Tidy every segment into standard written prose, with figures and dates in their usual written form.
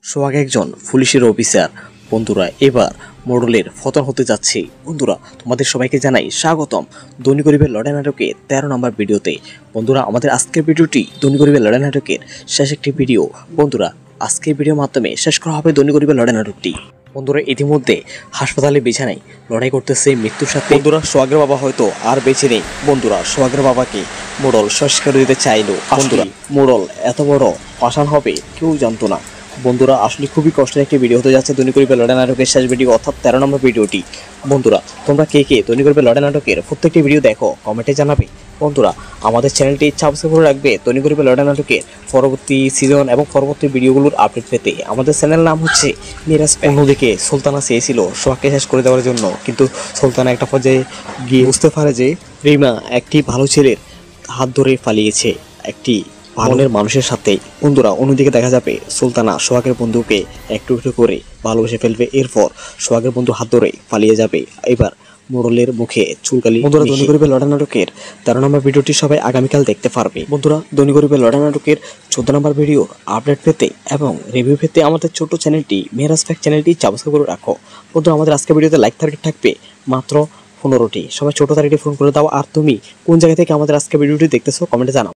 সোহাগ একজন পুলিশের অফিসার। বন্ধুরা, এবার মোড়লের পতন হতে যাচ্ছে। বন্ধুরা, তোমাদের সবাইকে জানাই স্বাগতম ধনী গরিবের লড়াই নাটকের 13 নম্বর ভিডিওতে। বন্ধুরা, আমাদের আজকের ভিডিওটি ধনী গরিবের লড়াই নাটকের শেষ একটি ভিডিও। বন্ধুরা, আজকের ভিডিওর মাধ্যমে শেষ করা হবে ধনী গরিবের লড়াই নাটকটি। বন্ধুরা, ইতিমধ্যে হাসপাতালে বিছানায় লড়াই করতেছে মৃত্যুর সাথে। বন্ধুরা, সোহাগের বাবা হয়তো আর বেঁচে নেই। বন্ধুরা, সোহাগের বাবাকে মোড়ল শেষ করে দিতে চাইলো। বন্ধুরা, মোড়ল এত বড় পাষাণ হবে কেউ জানতো না। বন্ধুরা, আসলে খুবই কষ্টের একটি ভিডিও হতে যাচ্ছে ধনী গরিবের লড়াই নাটকের শেষ ভিডিও, অর্থাৎ 13 নম্বর ভিডিওটি। বন্ধুরা, তোমরা কে কে ধনী গরিবের লড়াই নাটকের প্রত্যেকটি ভিডিও দেখো কমেন্টে জানাবে। বন্ধুরা, আমাদের চ্যানেলটি সাবস্ক্রাইব করে রাখবে ধনী গরিবের লড়াই নাটকের পরবর্তী সিজন এবং পরবর্তী ভিডিওগুলোর আপডেট পেতে। আমাদের চ্যানেল নাম হচ্ছে মিরাজ। অন্যদিকে সুলতানা চেয়েছিল সোহাগকে শেষ করে দেওয়ার জন্য, কিন্তু সুলতানা একটা পর্যায়ে গিয়ে বুঝতে পারে যে রিমা একটি ভালো ছেলের হাত ধরে পালিয়েছে একটি মনের মানুষের সাথে। বন্ধুরা, অন্যদিকে দেখা যাবে সুলতানা সোহাগের বন্ধুকে একটু একটু করে ভালোবেসে ফেলবে। এরপর সোহাগের বন্ধু হাত ধরে পালিয়ে যাবে। এবার মোড়লের মুখে চুলকালি। বন্ধুরা, ধনী গরিবের লড়াই নাটকের 13 নম্বর ভিডিওটি সবাই আগামীকাল দেখতে পারবে। বন্ধুরা, ধনী গরিবের লড়াই নাটকের 14 নম্বর ভিডিওর আপডেট পেতে এবং রিভিউ পেতে আমাদের ছোট চ্যানেলটি মেরাজ ফ্যাক্ট চ্যানেলটি সাবস্ক্রাইব করে রাখো। বন্ধুরা, আমাদের আজকের ভিডিওতে লাইক টার্গেট থাকবে মাত্র 15টি। সবাই ছোট তারিখে ফোন করে দাও। আর তুমি কোন জায়গা থেকে আমাদের আজকের ভিডিওটি দেখতেছো কমেন্টে জানাও।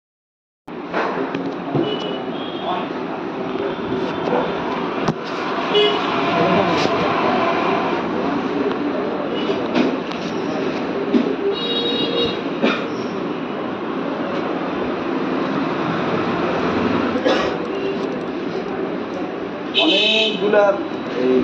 অনেকগুলা এই